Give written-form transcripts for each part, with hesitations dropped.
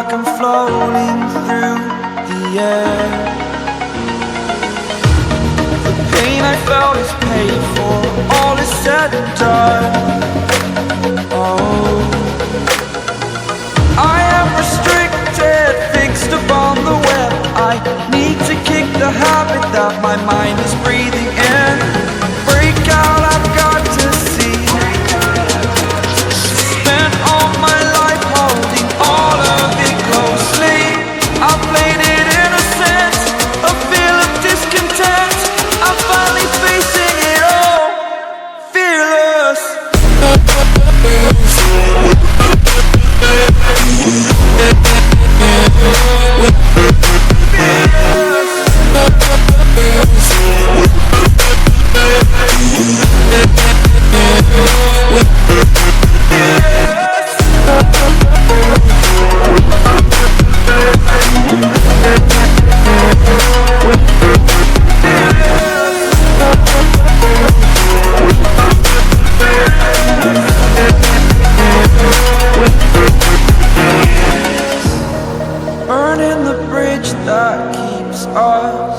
like I'm floating through the air. The pain I felt is paid for, all is said and done. Oh, I am restricted, fixed upon the web. I need to kick the habit that my mind is breathing in. Break out, I've got to see. Spent all my life holding all of it closely. I played it innocent, a feel of discontent. I'm finally facing it all, fearless. Burning the bridge that keeps us.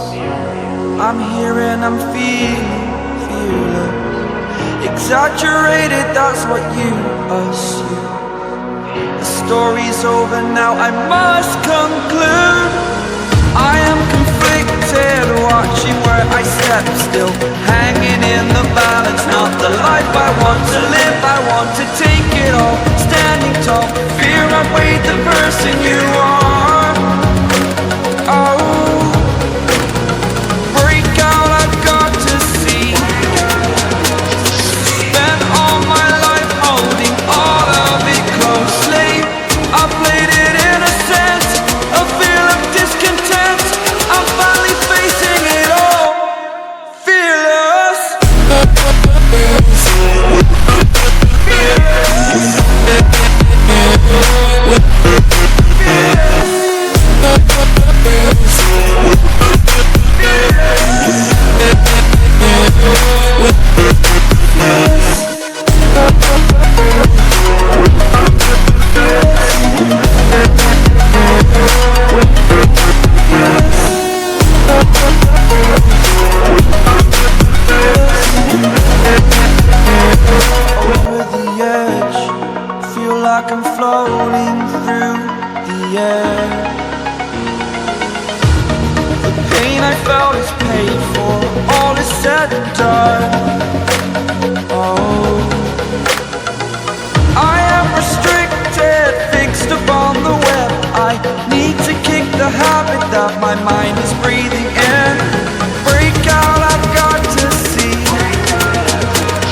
I'm here and I'm feeling fearless. Exaggerated, that's what you assume. The story's over now, I must conclude. I am conflicted, watching where I step still, hanging in the balance. Not the life I want to live, I want to take it all. Standing tall, fear outweighed the person you are. Oh, break out, I've got to see. Spent all my life holding all of it closely. I played it innocent, a feel of discontent. I'm finally facing it all, fearless. Over the edge, feel like I'm floating through the air. The pain I felt is paid for, all is said and done. Oh, I am restricted, fixed upon the web. I need to kick the habit that my mind is breathing in.